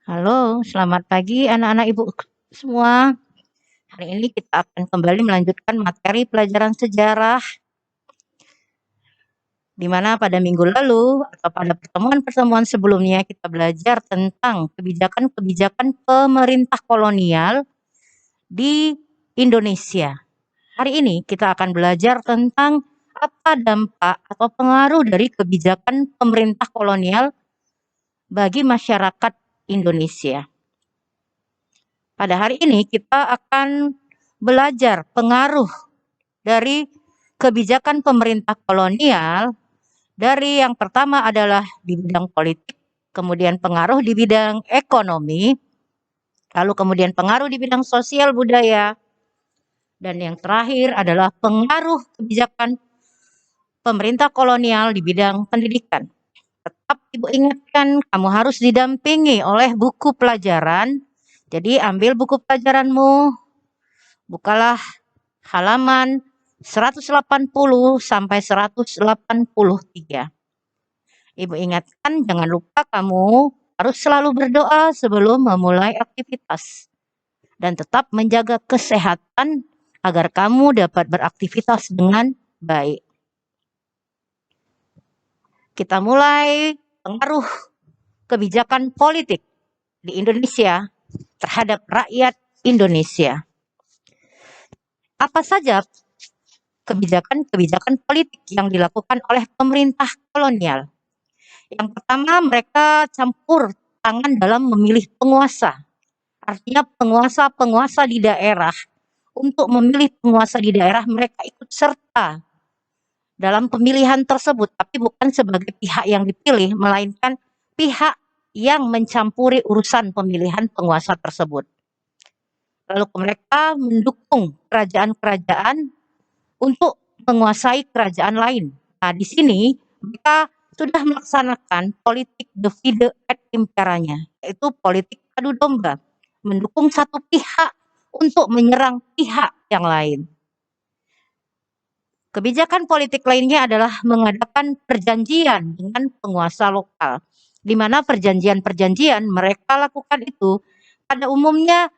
Halo, selamat pagi anak-anak ibu semua. Hari ini kita akan kembali melanjutkan materi pelajaran sejarah, di mana pada minggu lalu atau pada pertemuan-pertemuan sebelumnya kita belajar tentang kebijakan-kebijakan pemerintah kolonial di Indonesia. Hari ini kita akan belajar tentang apa dampak atau pengaruh dari kebijakan pemerintah kolonial bagi masyarakat Indonesia. Pada hari ini kita akan belajar pengaruh dari kebijakan pemerintah kolonial dari yang pertama adalah di bidang politik, kemudian pengaruh di bidang ekonomi, lalu kemudian pengaruh di bidang sosial budaya, dan yang terakhir adalah pengaruh kebijakan pemerintah kolonial di bidang pendidikan. Tetap Ibu ingatkan, kamu harus didampingi oleh buku pelajaran. Jadi ambil buku pelajaranmu, bukalah halaman 180 sampai 183. Ibu ingatkan, jangan lupa kamu harus selalu berdoa sebelum memulai aktivitas. Dan tetap menjaga kesehatan agar kamu dapat beraktivitas dengan baik. Kita mulai pengaruh kebijakan politik di Indonesia terhadap rakyat Indonesia. Apa saja kebijakan-kebijakan politik yang dilakukan oleh pemerintah kolonial? Yang pertama, mereka campur tangan dalam memilih penguasa. Artinya penguasa-penguasa di daerah, untuk memilih penguasa di daerah, mereka ikut serta dalam pemilihan tersebut, tapi bukan sebagai pihak yang dipilih, melainkan pihak yang mencampuri urusan pemilihan penguasa tersebut. Lalu mereka mendukung kerajaan-kerajaan untuk menguasai kerajaan lain. Nah, di sini mereka sudah melaksanakan politik divide et impera-nya, yaitu politik adu domba, mendukung satu pihak untuk menyerang pihak yang lain. Kebijakan politik lainnya adalah mengadakan perjanjian dengan penguasa lokal, di mana perjanjian-perjanjian mereka lakukan itu pada umumnya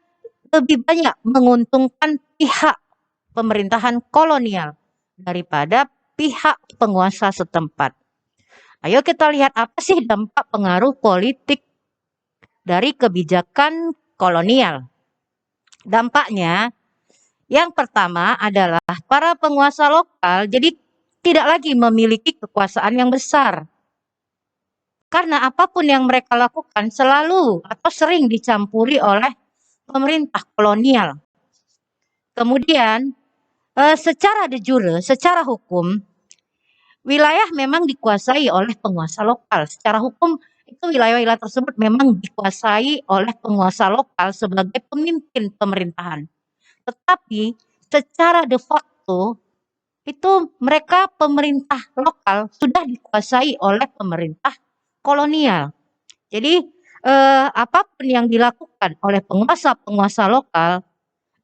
lebih banyak menguntungkan pihak pemerintahan kolonial daripada pihak penguasa setempat. Ayo kita lihat apa sih dampak pengaruh politik dari kebijakan kolonial. Dampaknya, yang pertama adalah para penguasa lokal jadi tidak lagi memiliki kekuasaan yang besar. Karena apapun yang mereka lakukan selalu atau sering dicampuri oleh pemerintah kolonial. Kemudian, secara de jure, secara hukum, wilayah memang dikuasai oleh penguasa lokal. Secara hukum, itu wilayah-wilayah tersebut memang dikuasai oleh penguasa lokal sebagai pemimpin pemerintahan. Tetapi secara de facto itu mereka pemerintah lokal sudah dikuasai oleh pemerintah kolonial. Jadi apapun yang dilakukan oleh penguasa-penguasa lokal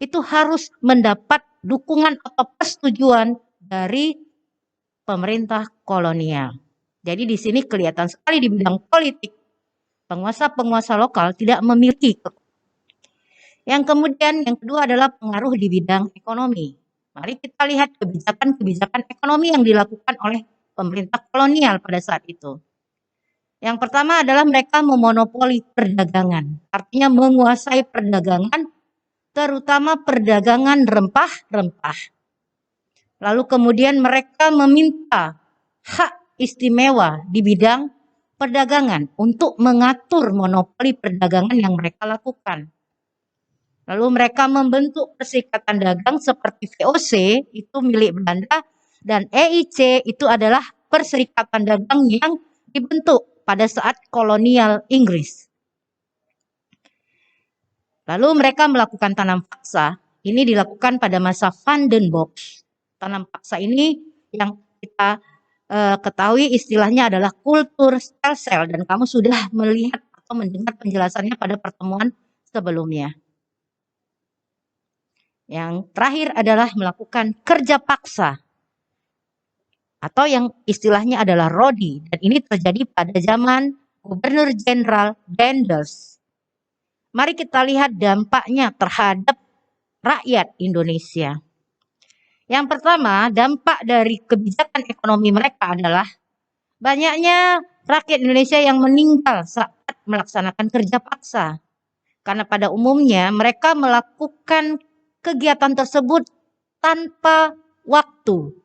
itu harus mendapat dukungan atau persetujuan dari pemerintah kolonial. Jadi di sini kelihatan sekali di bidang politik penguasa-penguasa lokal tidak memiliki. Yang kemudian yang kedua adalah pengaruh di bidang ekonomi. Mari kita lihat kebijakan-kebijakan ekonomi yang dilakukan oleh pemerintah kolonial pada saat itu. Yang pertama adalah mereka memonopoli perdagangan, artinya menguasai perdagangan, terutama perdagangan rempah-rempah. Lalu kemudian mereka meminta hak istimewa di bidang perdagangan untuk mengatur monopoli perdagangan yang mereka lakukan. Lalu mereka membentuk perserikatan dagang seperti VOC, itu milik Belanda, dan EIC itu adalah perserikatan dagang yang dibentuk pada saat kolonial Inggris. Lalu mereka melakukan tanam paksa. Ini dilakukan pada masa Van den Bosch. Tanam paksa ini yang kita ketahui istilahnya adalah kultur stelsel, dan kamu sudah melihat atau mendengar penjelasannya pada pertemuan sebelumnya. Yang terakhir adalah melakukan kerja paksa atau yang istilahnya adalah Rodi, dan ini terjadi pada zaman Gubernur Jenderal Daendels. Mari kita lihat dampaknya terhadap rakyat Indonesia. Yang pertama, dampak dari kebijakan ekonomi mereka adalah banyaknya rakyat Indonesia yang meninggal saat melaksanakan kerja paksa. Karena pada umumnya mereka melakukan kegiatan tersebut tanpa waktu.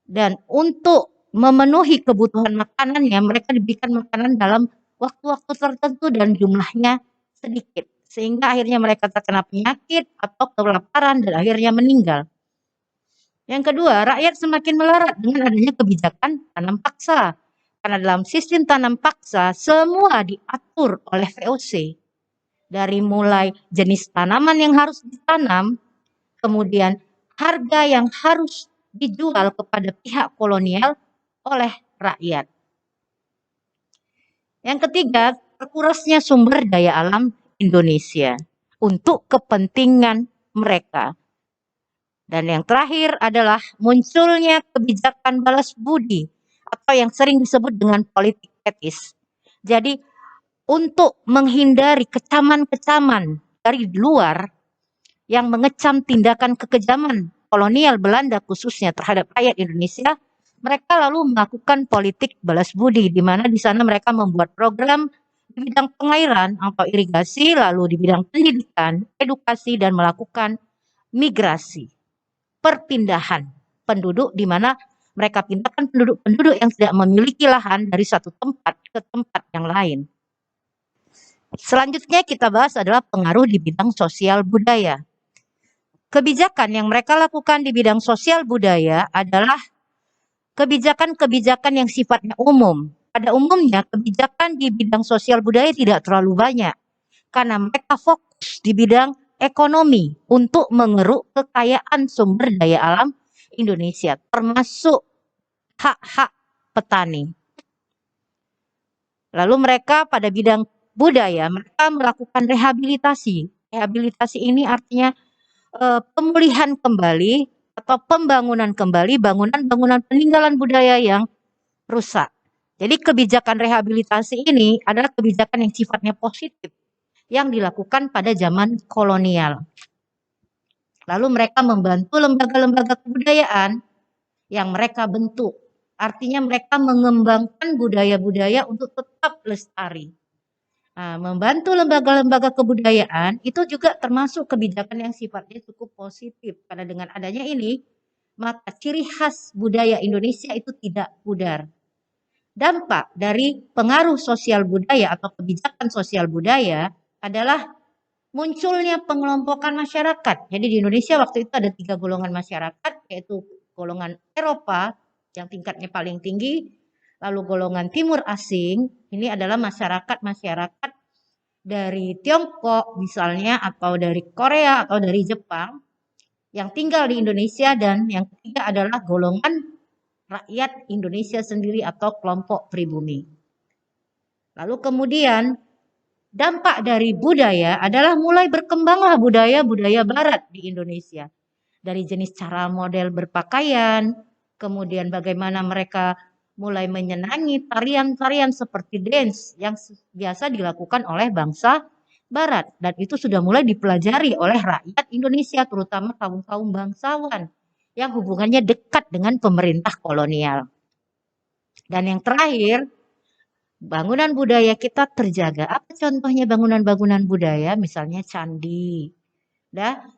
Dan untuk memenuhi kebutuhan makanannya, mereka diberikan makanan dalam waktu-waktu tertentu dan jumlahnya sedikit. Sehingga akhirnya mereka terkena penyakit atau kelaparan dan akhirnya meninggal. Yang kedua, rakyat semakin melarat dengan adanya kebijakan tanam paksa. Karena dalam sistem tanam paksa, semua diatur oleh VOC. Dari mulai jenis tanaman yang harus ditanam, kemudian harga yang harus dijual kepada pihak kolonial oleh rakyat. Yang ketiga, terkurasnya sumber daya alam Indonesia untuk kepentingan mereka. Dan yang terakhir adalah munculnya kebijakan balas budi atau yang sering disebut dengan politik etis. Jadi untuk menghindari kecaman-kecaman dari luar yang mengecam tindakan kekejaman kolonial Belanda khususnya terhadap rakyat Indonesia, mereka lalu melakukan politik balas budi, di mana di sana mereka membuat program di bidang pengairan atau irigasi, lalu di bidang pendidikan, edukasi, dan melakukan migrasi, perpindahan penduduk, di mana mereka pindahkan penduduk-penduduk yang tidak memiliki lahan dari satu tempat ke tempat yang lain. Selanjutnya kita bahas adalah pengaruh di bidang sosial budaya. Kebijakan yang mereka lakukan di bidang sosial budaya adalah kebijakan-kebijakan yang sifatnya umum. Pada umumnya kebijakan di bidang sosial budaya tidak terlalu banyak karena mereka fokus di bidang ekonomi untuk mengeruk kekayaan sumber daya alam Indonesia, termasuk hak-hak petani. Lalu mereka pada bidang budaya, mereka melakukan rehabilitasi. Rehabilitasi ini artinya pemulihan kembali atau pembangunan kembali bangunan-bangunan peninggalan budaya yang rusak. Jadi kebijakan rehabilitasi ini adalah kebijakan yang sifatnya positif yang dilakukan pada zaman kolonial. Lalu mereka membantu lembaga-lembaga kebudayaan yang mereka bentuk. Artinya mereka mengembangkan budaya-budaya untuk tetap lestari. Nah, membantu lembaga-lembaga kebudayaan itu juga termasuk kebijakan yang sifatnya cukup positif. Karena dengan adanya ini, maka ciri khas budaya Indonesia itu tidak pudar. Dampak dari pengaruh sosial budaya atau kebijakan sosial budaya adalah munculnya pengelompokan masyarakat. Jadi di Indonesia waktu itu ada 3 golongan masyarakat, yaitu golongan Eropa yang tingkatnya paling tinggi, lalu golongan timur asing, ini adalah masyarakat-masyarakat dari Tiongkok misalnya, atau dari Korea, atau dari Jepang, yang tinggal di Indonesia, dan yang ketiga adalah golongan rakyat Indonesia sendiri atau kelompok pribumi. Lalu kemudian dampak dari budaya adalah mulai berkembanglah budaya-budaya barat di Indonesia. Dari jenis cara model berpakaian, kemudian bagaimana mereka mulai menyenangi tarian-tarian seperti dance yang biasa dilakukan oleh bangsa barat. Dan itu sudah mulai dipelajari oleh rakyat Indonesia, terutama kaum-kaum bangsawan yang hubungannya dekat dengan pemerintah kolonial. Dan yang terakhir, bangunan budaya kita terjaga. Apa contohnya bangunan-bangunan budaya? Misalnya candi,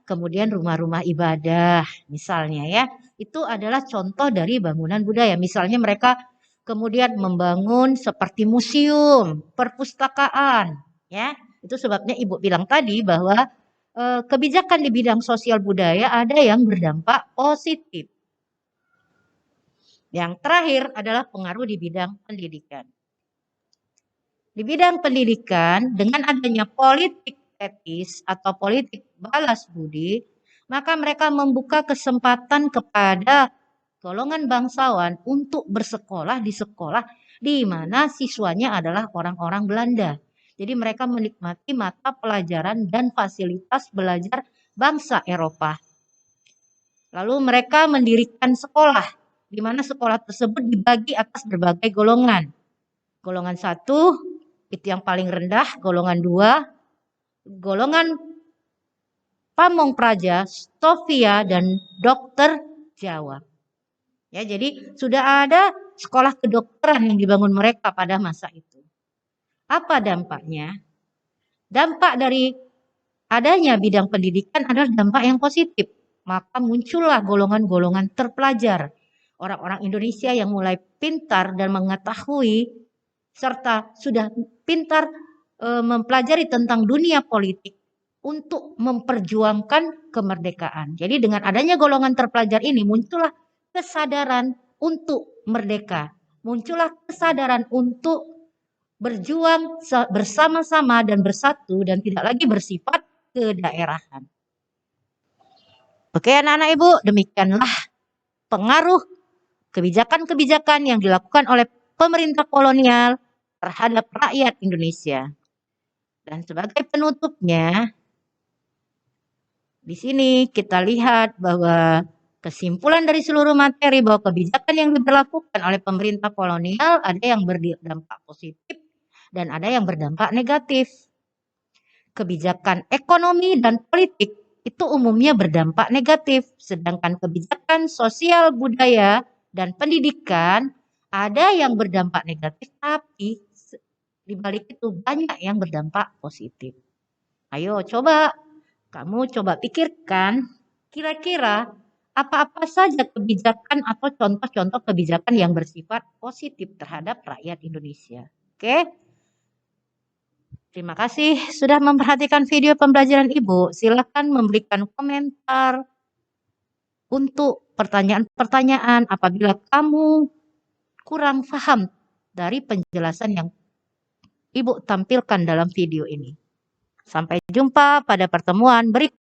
kemudian rumah-rumah ibadah, misalnya ya. Itu adalah contoh dari bangunan budaya. Misalnya mereka kemudian membangun seperti museum, perpustakaan, ya. Itu sebabnya Ibu bilang tadi bahwa kebijakan di bidang sosial budaya ada yang berdampak positif. Yang terakhir adalah pengaruh di bidang pendidikan. Di bidang pendidikan, dengan adanya politik etis atau politik balas budi, maka mereka membuka kesempatan kepada golongan bangsawan untuk bersekolah di sekolah di mana siswanya adalah orang-orang Belanda. Jadi mereka menikmati mata pelajaran dan fasilitas belajar bangsa Eropa. Lalu mereka mendirikan sekolah, di mana sekolah tersebut dibagi atas berbagai golongan. Golongan 1 itu yang paling rendah, golongan 2, golongan Pamong Praja, Stovia, dan Dokter Jawa. Ya, jadi sudah ada sekolah kedokteran yang dibangun mereka pada masa itu. Apa dampaknya? Dampak dari adanya bidang pendidikan adalah dampak yang positif. Maka muncullah golongan-golongan terpelajar. Orang-orang Indonesia yang mulai pintar dan mengetahui serta sudah pintar mempelajari tentang dunia politik untuk memperjuangkan kemerdekaan. Jadi dengan adanya golongan terpelajar ini muncullah kesadaran untuk merdeka. Muncullah kesadaran untuk berjuang bersama-sama dan bersatu dan tidak lagi bersifat kedaerahan. Oke anak-anak ibu, demikianlah pengaruh kebijakan-kebijakan yang dilakukan oleh pemerintah kolonial terhadap rakyat Indonesia. Dan sebagai penutupnya, di sini kita lihat bahwa kesimpulan dari seluruh materi bahwa kebijakan yang diberlakukan oleh pemerintah kolonial ada yang berdampak positif dan ada yang berdampak negatif. Kebijakan ekonomi dan politik itu umumnya berdampak negatif, sedangkan kebijakan sosial, budaya, dan pendidikan ada yang berdampak negatif, tapi di balik itu banyak yang berdampak positif. Ayo kamu coba pikirkan kira-kira apa-apa saja kebijakan atau contoh-contoh kebijakan yang bersifat positif terhadap rakyat Indonesia. Oke? Terima kasih sudah memperhatikan video pembelajaran Ibu. Silakan memberikan komentar untuk pertanyaan-pertanyaan apabila kamu kurang paham dari penjelasan yang Ibu tampilkan dalam video ini. Sampai jumpa pada pertemuan berikutnya.